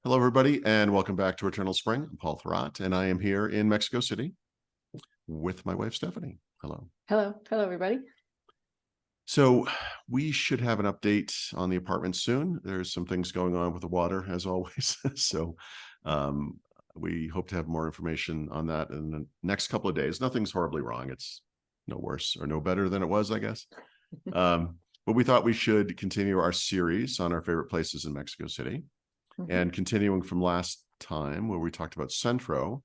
Hello, everybody, and welcome back to Eternal Spring. I'm Paul Thurrott, and I am here in Mexico City with my wife, Stephanie. Hello. Hello, everybody. So we should have an update on the apartment soon. There's some things going on with the water, as always. So we hope to have more information on that in the next couple of days. Nothing's horribly wrong. It's no worse or no better than it was, I guess. But we thought we should continue our series on our favorite places in Mexico City. And continuing from last time where we talked about Centro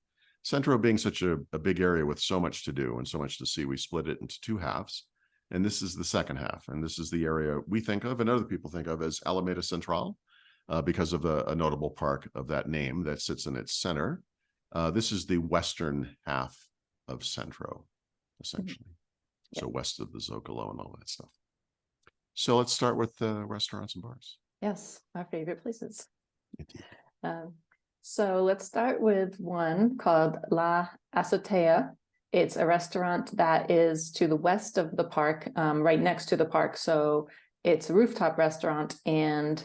being such a big area with so much to do and so much to see, we split it into two halves. And this is the second half. And this is the area we think of and other people think of as Alameda Central because of a notable park of that name that sits in its center. This is the western half of Centro, essentially. Yeah. So west of the Zocalo and all that stuff. So let's start with restaurants and bars. Yes, our favorite places. So let's start with one called La Azotea. It's a restaurant that is to the west of the park, right next to the park. So it's a rooftop restaurant. And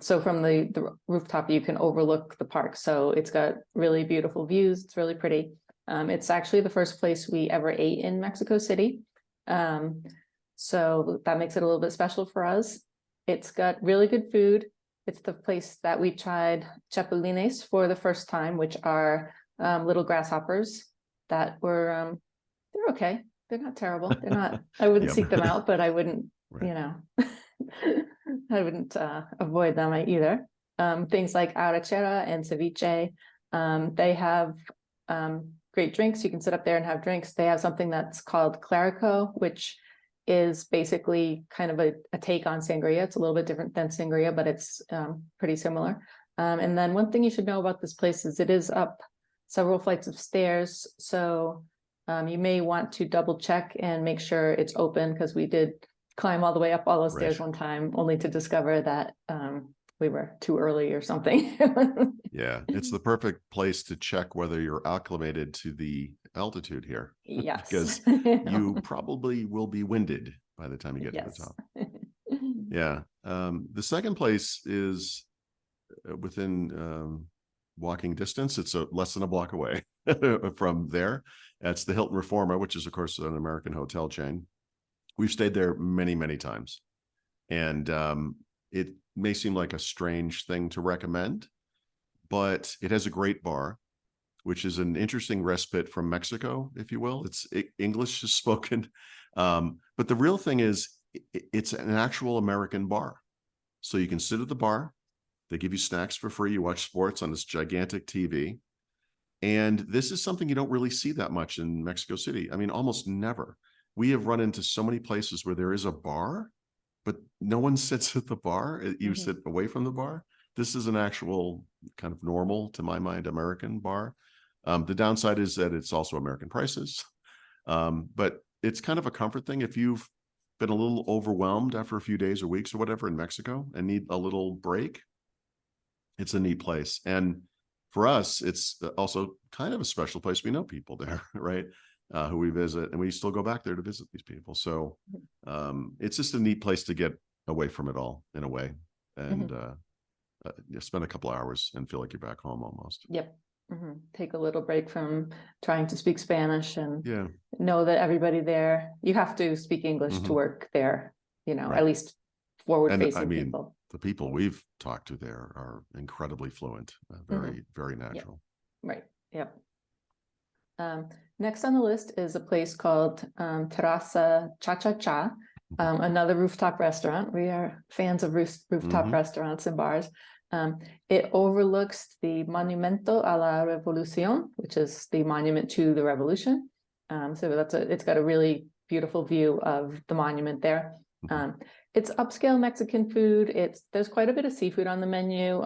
so from the rooftop, you can overlook the park. So it's got really beautiful views. It's really pretty. It's actually the first place we ever ate in Mexico City. So that makes it a little bit special for us. It's got really good food. It's the place that we tried chapulines for the first time, which are little grasshoppers that were, they're okay. They're not terrible. They're not, I wouldn't seek them out, but I wouldn't, I wouldn't avoid them either. Things like arrachera and ceviche. They have great drinks. You can sit up there and have drinks. They have something that's called clerico, which is basically kind of a take on sangria. It's a little bit different than sangria, but it's pretty similar. And then one thing you should know about this place is it is up several flights of stairs. So you may want to double check and make sure it's open, because we did climb all the way up all those stairs one time, only to discover that we were too early or something. Yeah, it's the perfect place to check whether you're acclimated to the altitude here. Yes. Because you probably will be winded by the time you get to the top. Yeah. The second place is within walking distance. It's less than a block away from there. That's the Hilton Reforma, which is, of course, an American hotel chain. We've stayed there many, many times. And it may seem like a strange thing to recommend, but it has a great bar, which is an interesting respite from Mexico, if you will. English is spoken. But the real thing is it's an actual American bar. So you can sit at the bar. They give you snacks for free. You watch sports on this gigantic TV. And this is something you don't really see that much in Mexico City. I mean, almost never. We have run into so many places where there is a bar, but no one sits at the bar. You sit away from the bar. This is an actual kind of normal, to my mind, American bar. The downside is that it's also American prices, but it's kind of a comfort thing. If you've been a little overwhelmed after a few days or weeks or whatever in Mexico and need a little break, it's a neat place. And for us, it's also kind of a special place. We know people there, right? Who we visit, and we still go back there to visit these people. So it's just a neat place to get away from it all in a way, and spend a couple hours and feel like you're back home almost. Yep. Take a little break from trying to speak Spanish and know that everybody there, you have to speak English to work there, at least forward-facing people. The people we've talked to there are incredibly fluent, very, very natural. Yep. Right. Yep. Next on the list is a place called Terraza Cha Cha Chá, another rooftop restaurant. We are fans of rooftop restaurants and bars. It overlooks the Monumento a la Revolución, which is the monument to the Revolution. So it's got a really beautiful view of the monument there. It's upscale Mexican food. There's quite a bit of seafood on the menu,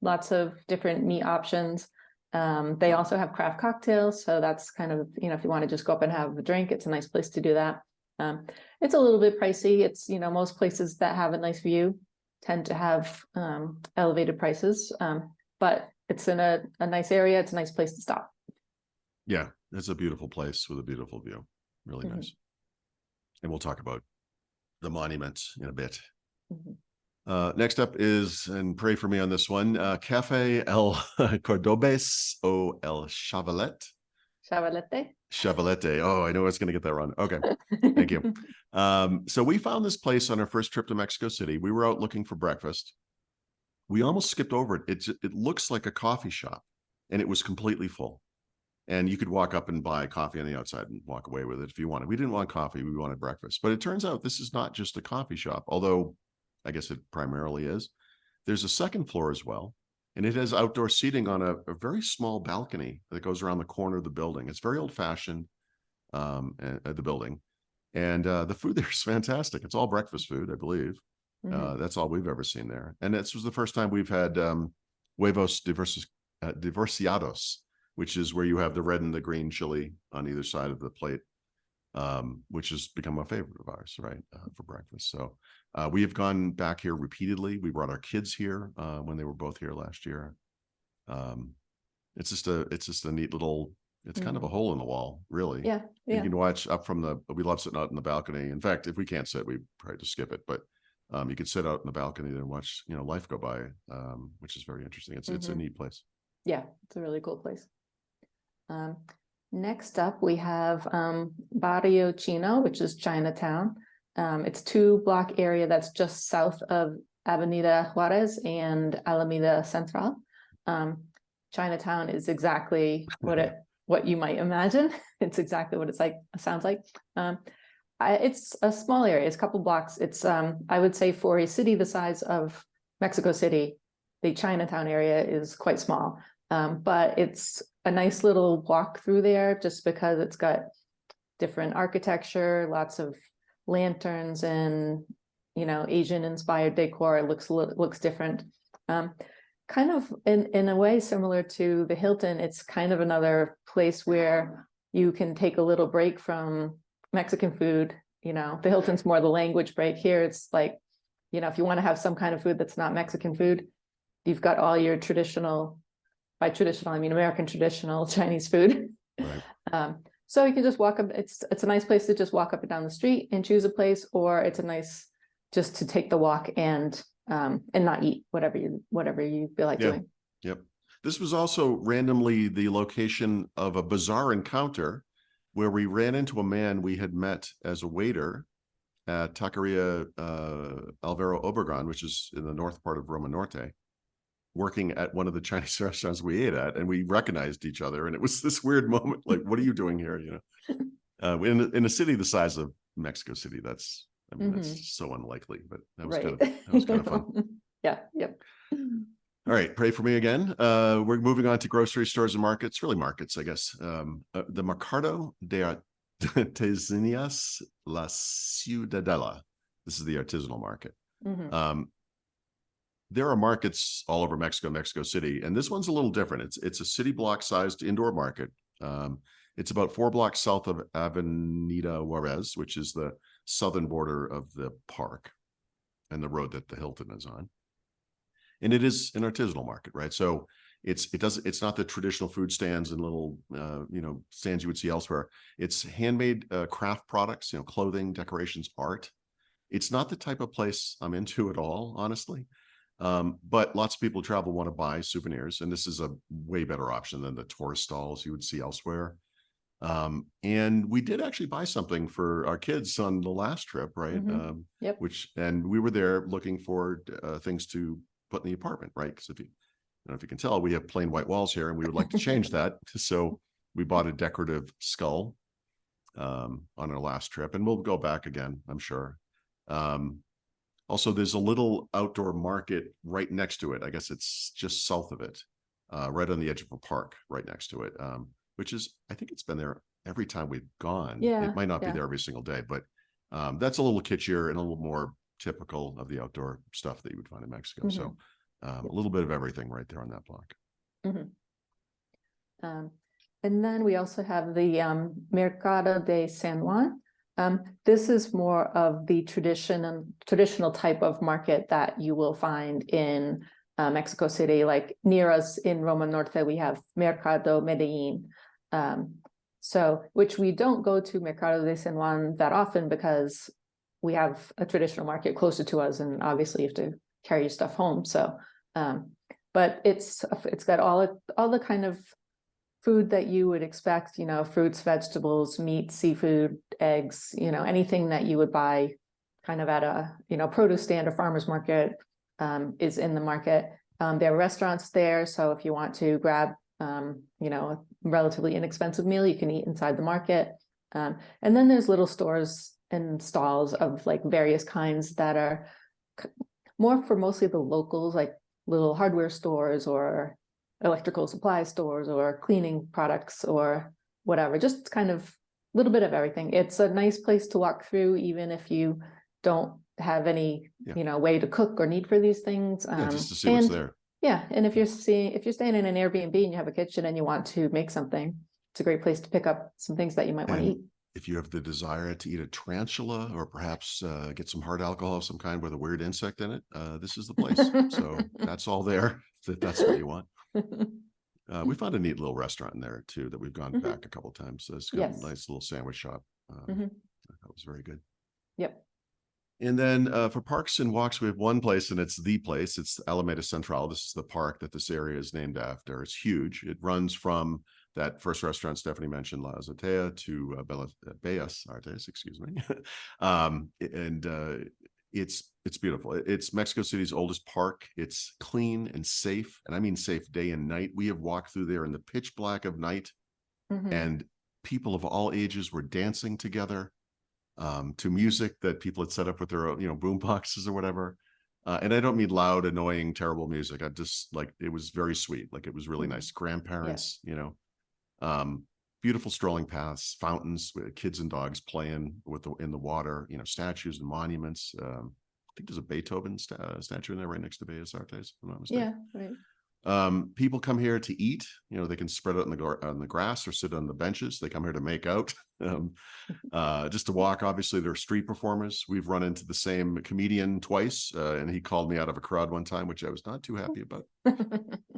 lots of different meat options. They also have craft cocktails, so that's kind of, if you want to just go up and have a drink, it's a nice place to do that. It's a little bit pricey. It's, most places that have a nice view tend to have elevated prices, but it's in a nice area. It's a nice place to stop. Yeah, it's a beautiful place with a beautiful view. Really nice. And we'll talk about the monument in a bit. Next up is, and pray for me on this one, Café El Cordobes o El Chavalete. Chavalete. Chavalete. Oh, I know I was going to get that wrong. Okay, thank you. So we found this place on our first trip to Mexico City. We were out looking for breakfast. We almost skipped over it. It looks like a coffee shop, and it was completely full. And you could walk up and buy coffee on the outside and walk away with it if you wanted. We didn't want coffee, we wanted breakfast. But it turns out this is not just a coffee shop, although I guess it primarily is. There's a second floor as well, and it has outdoor seating on a very small balcony that goes around the corner of the building. It's very old-fashioned, the building. And the food there is fantastic. It's all breakfast food, I believe. That's all we've ever seen there. And this was the first time we've had huevos divorciados, which is where you have the red and the green chili on either side of the plate, which has become a favorite of ours, right, for breakfast. So we have gone back here repeatedly. We brought our kids here when they were both here last year. It's just a neat little, it's kind of a hole in the wall, really. Yeah. You can watch up from we love sitting out in the balcony. In fact, if we can't sit, we probably just skip it, but you could sit out in the balcony and watch, life go by, which is very interesting. It's a neat place. Yeah, it's a really cool place. Next up, we have Barrio Chino, which is Chinatown. It's 2-block area that's just south of Avenida Juarez and Alameda Central. Chinatown is exactly what you might imagine. It's exactly what sounds like. It's a small area. It's a couple blocks. It's I would say for a city the size of Mexico City, the Chinatown area is quite small. But it's a nice little walk through there just because it's got different architecture, lots of lanterns and, Asian inspired decor. It looks different. Kind of in a way similar to the Hilton. It's kind of another place where you can take a little break from Mexican food. The Hilton's more the language break. Here it's like, if you want to have some kind of food that's not Mexican food, you've got all your traditional, by traditional, I mean American traditional Chinese food. Right. So you can just walk up. It's a nice place to just walk up and down the street and choose a place, or it's a nice just to take the walk and not eat whatever you feel like doing. Yep. This was also randomly the location of a bizarre encounter where we ran into a man we had met as a waiter at Taqueria Alvaro Obregon, which is in the north part of Roma Norte, working at one of the Chinese restaurants we ate at, and we recognized each other. And it was this weird moment, like, what are you doing here? In a city the size of Mexico City, that's so unlikely, but that was kind of fun. Yeah. Yep. All right, pray for me again. We're moving on to grocery stores and markets, really markets, I guess. The Mercado de Artesanías La Ciudadela. This is the artisanal market. There are markets all over Mexico City, and this one's a little different. It's a city block sized indoor market. It's about 4 blocks south of Avenida Juarez, which is the southern border of the park and the road that the Hilton is on. And it is an artisanal market, right? So it's not the traditional food stands and little stands you would see elsewhere. It's handmade craft products, clothing, decorations, art. It's not the type of place I'm into at all, honestly. But lots of people who travel want to buy souvenirs, and this is a way better option than the tourist stalls you would see elsewhere. And we did actually buy something for our kids on the last trip, right? Yep. And we were there looking for things to put in the apartment, right? Because if you can tell, we have plain white walls here, and we would like to change that. So we bought a decorative skull on our last trip, and we'll go back again, I'm sure. Also, there's a little outdoor market right next to it. I guess it's just south of it, right on the edge of a park right next to it, which is, I think it's been there every time we've gone. Yeah, it might not be there every single day, but that's a little kitschier and a little more typical of the outdoor stuff that you would find in Mexico. So a little bit of everything right there on that block. And then we also have the Mercado de San Juan. This is more of the traditional type of market that you will find in Mexico City. Like near us in Roma Norte, we have Mercado Medellín. Which we don't go to Mercado de San Juan that often because we have a traditional market closer to us, and obviously you have to carry your stuff home. So, but it's got all the kind of food that you would expect, you know, fruits, vegetables, meat, seafood, eggs, you know, anything that you would buy kind of at a, you know, produce stand or farmer's market is in the market. There are restaurants there. So if you want to grab, you know, a relatively inexpensive meal, you can eat inside the market. And then there's little stores and stalls of like various kinds that are more for mostly the locals, like little hardware stores or electrical supply stores or cleaning products or whatever, just kind of a little bit of everything. It's a nice place to walk through, even if you don't have any, you know, way to cook or need for these things. Just to see what's there. Yeah, and if you're staying in an Airbnb and you have a kitchen and you want to make something, it's a great place to pick up some things that you might want to eat. If you have the desire to eat a tarantula or perhaps get some hard alcohol of some kind with a weird insect in it, this is the place. So that's all there, if that's what you want. We found a neat little restaurant in there too that we've gone back a couple of times. So it's got a nice little sandwich shop. That was very good. Yep. And then for parks and walks, we have one place, and it's the place. It's Alameda Central. This is the park that this area is named after. It's huge. It runs from that first restaurant Stephanie mentioned, La Azotea, to Bellas Artes, excuse me. It's beautiful. It's Mexico City's oldest park. It's clean and safe, and I mean safe day and night. We have walked through there in the pitch black of night, and people of all ages were dancing together to music that people had set up with their own, you know, boom boxes or whatever. And I don't mean loud, annoying, terrible music. I just like, it was very sweet. Like, it was really nice. Grandparents, you know, beautiful strolling paths, fountains with kids and dogs playing in the water, you know, statues and monuments. I think there's a Beethoven statue in there right next to Bellas Artes, if I'm not mistaken. Yeah, right. People come here to eat. You know, they can spread out on the grass or sit on the benches. They come here to make out, just to walk. Obviously, they're street performers. We've run into the same comedian twice, and he called me out of a crowd one time, which I was not too happy about.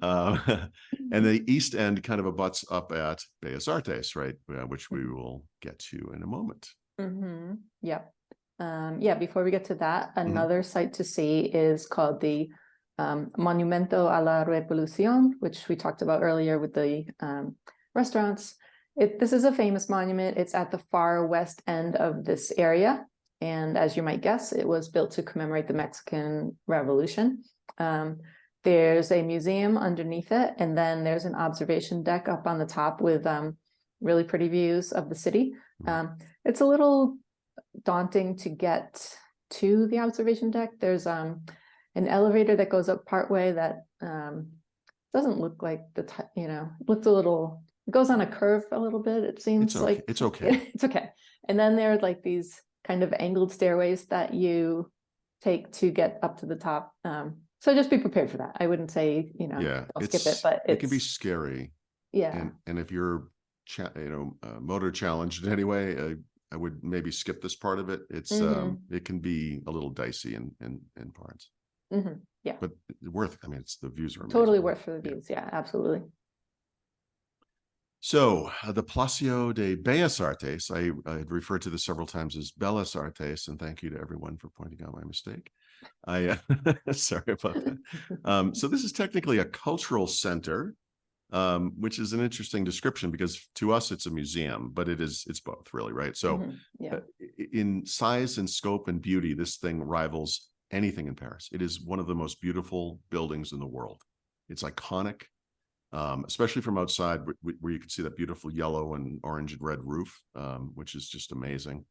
And the East End kind of abuts up at Bellas Artes, right, which we will get to in a moment. Yep. Yeah, before we get to that, another site to see is called the Monumento a la Revolución, which we talked about earlier with the restaurants. This is a famous monument. It's at the far west end of this area. And as you might guess, it was built to commemorate the Mexican Revolution. There's a museum underneath it, and then there's an observation deck up on the top with really pretty views of the city. It's a little daunting to get to the observation deck. There's an elevator that goes up partway that doesn't look like looks a little, it goes on a curve a little bit. It seems like it's okay. It's okay. And then there are like these kind of angled stairways that you take to get up to the top. So just be prepared for that. I wouldn't say, I'll skip it, but it can be scary. Yeah. And if you're, motor challenged in any way, I would maybe skip this part of it. It's it can be a little dicey in parts. Yeah, but worth. I mean, the views are amazing. Totally worth for the views. Yeah, absolutely. So the Palacio de Bellas Artes, I had referred to this several times as Bellas Artes, and thank you to everyone for pointing out my mistake. Sorry about that. So this is technically a cultural center, which is an interesting description because to us it's a museum, but it's both, really, right? So in size and scope and beauty, this thing rivals anything in Paris. It is one of the most beautiful buildings in the world. It's iconic, especially from outside, where you can see that beautiful yellow and orange and red roof, which is just amazing.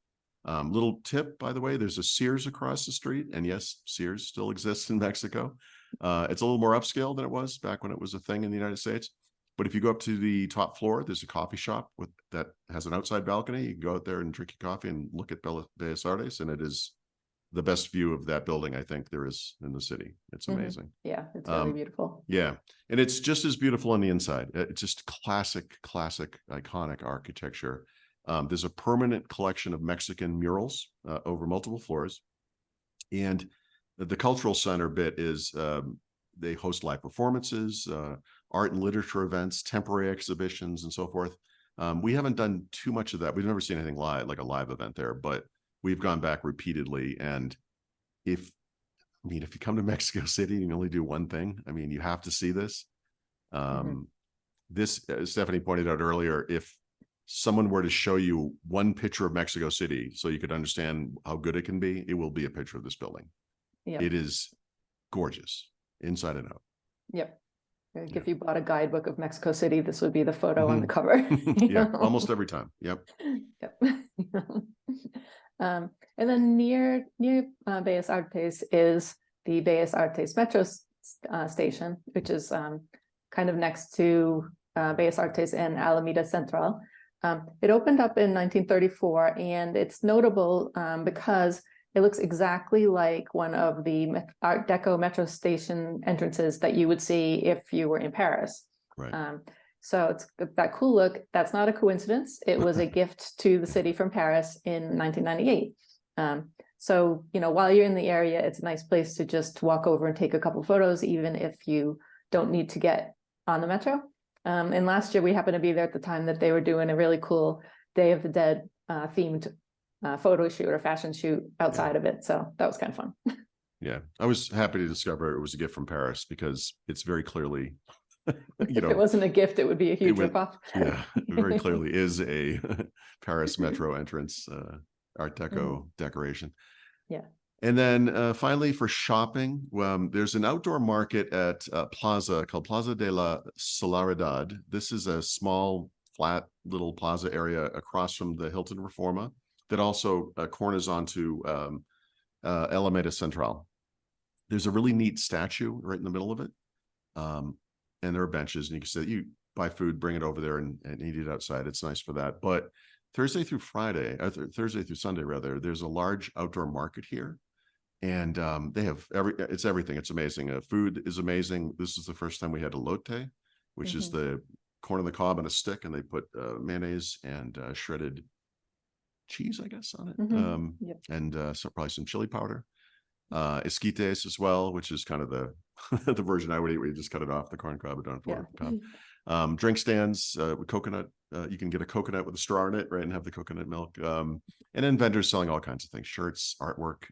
Little tip, by the way, there's a Sears across the street, and yes, Sears still exists in Mexico. It's a little more upscale than it was back when it was a thing in the United States. But if you go up to the top floor, there's a coffee shop that has an outside balcony. You can go out there and drink your coffee and look at Bellas Artes, and it is the best view of that building I think there is in the city. It's amazing. Yeah, it's really beautiful. Yeah, and it's just as beautiful on the inside. It's just classic, iconic architecture. There's a permanent collection of Mexican murals over multiple floors, and the cultural center bit is they host live performances, art and literature events, temporary exhibitions, and so forth. We haven't done too much of that. We've never seen anything live, like a live event there, but we've gone back repeatedly. And if I mean, if you come to Mexico City and you only do one thing, I mean, you have to see this. This, Stephanie pointed out earlier, if someone were to show you one picture of Mexico City so you could understand how good it can be, it will be a picture of this building. Yep. It is gorgeous inside and out. Yep. Like if you bought a guidebook of Mexico City, this would be the photo on the cover. Yeah, almost every time. Yep. Yep. And then near Bellas Artes is the Bellas Artes Metro station, which is kind of next to Bellas Artes and Alameda Central. It opened up in 1934, and it's notable because it looks exactly like one of the Art Deco metro station entrances that you would see if you were in Paris. Right. So it's that cool look. That's not a coincidence. It was a gift to the city from Paris in 1998. So, while you're in the area, it's a nice place to just walk over and take a couple photos, even if you don't need to get on the metro. And last year we happened to be there at the time that they were doing a really cool Day of the Dead themed photo shoot or fashion shoot outside of it. So that was kind of fun. Yeah, I was happy to discover it was a gift from Paris because it's very clearly, if it wasn't a gift, it would be a huge ripoff. Yeah, it very clearly is a Paris metro entrance, Art Deco decoration. Yeah. And then finally for shopping, there's an outdoor market at Plaza called Plaza de la Solaridad. This is a small, flat little plaza area across from the Hilton Reforma that also corners onto Alameda Central. There's a really neat statue right in the middle of it. And there are benches, and you can say, you buy food, bring it over there and eat it outside. It's nice for that. But Thursday through Sunday, rather, there's a large outdoor market here. And they have it's everything. It's amazing. Food is amazing. This is the first time we had elote, which is the corn on the cob and a stick, and they put mayonnaise and shredded cheese, I guess, on it. And so probably some chili powder. Esquites as well, which is kind of the the version I would eat where you just cut it off the corn cob and don't have the cob. Drink stands with coconut. You can get a coconut with a straw in it, right, and have the coconut milk. And then vendors selling all kinds of things, shirts, artwork.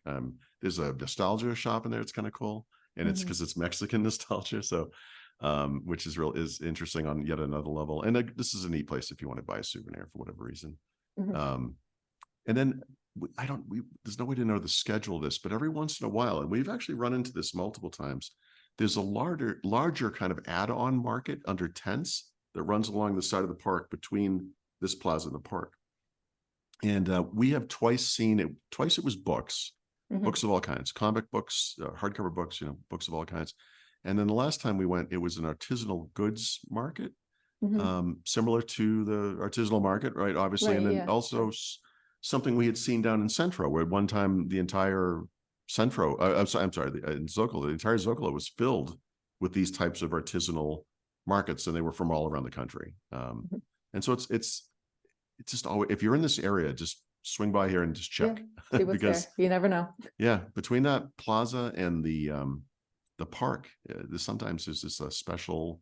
There's a nostalgia shop in there. It's kind of cool, and it's because it's Mexican nostalgia. So, which is interesting on yet another level. And this is a neat place if you want to buy a souvenir for whatever reason. And then there's no way to know the schedule of this, but every once in a while, and we've actually run into this multiple times, there's a larger kind of add-on market under tents that runs along the side of the park between this plaza and the park. And we have twice seen it. Twice it was books of all kinds, comic books, hardcover books, books of all kinds. And then the last time we went, it was an artisanal goods market, similar to the artisanal market, right? Obviously. Right, and then also something we had seen down in Centro, where at one time the entire Centro, in Zocalo, the entire Zocalo was filled with these types of artisanal markets, and they were from all around the country. And so it's just always, if you're in this area, just swing by here and just check. See what's because there. You never know. Yeah, between that plaza and the park, sometimes there's this special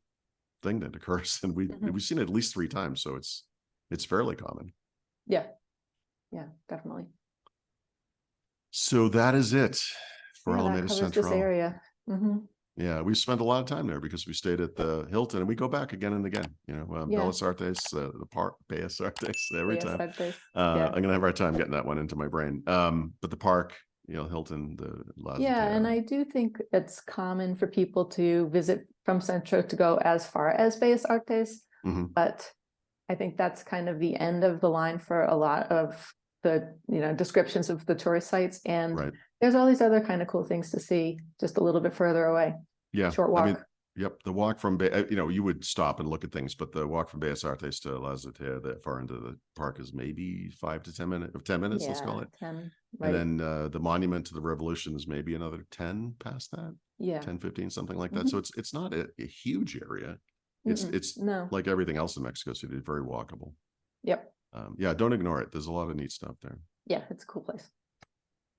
thing that occurs, and we've seen it at least 3 times, so it's fairly common. Yeah, definitely. So that is it for Alameda Central. This area. Yeah, we spent a lot of time there because we stayed at the Hilton, and we go back again and again. Bellas Artes, the park, Bellas Artes, every time. I'm gonna have a hard time getting that one into my brain. But the park, Hilton, the Azotea. Yeah, and I do think it's common for people to visit from Centro to go as far as Bellas Artes, but I think that's kind of the end of the line for a lot of the descriptions of the tourist sites, and there's all these other kind of cool things to see just a little bit further away. Yeah, short walk. I mean, the walk from you would stop and look at things, but the walk from Bellas Artes to La Azotea, that far into the park, is maybe 5 to 10 minutes. 10 minutes, let's call it. 10. Right. And then the monument to the Revolution is maybe another 10 past that. Yeah, 10, 15, something like that. So it's not a huge area. It's like everything else in Mexico City, very walkable. Yep. Yeah, don't ignore it. There's a lot of neat stuff there. Yeah, it's a cool place.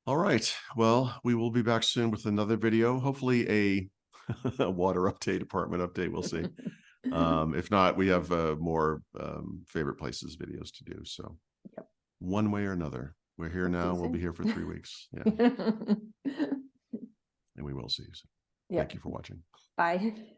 All right. Well, we will be back soon with another video. Hopefully a water update, apartment update. We'll see. If not, we have more favorite places videos to do. So one way or another, we're here now. We'll be here for 3 weeks. Yeah. And we will see. So Yeah. thank you for watching. Bye.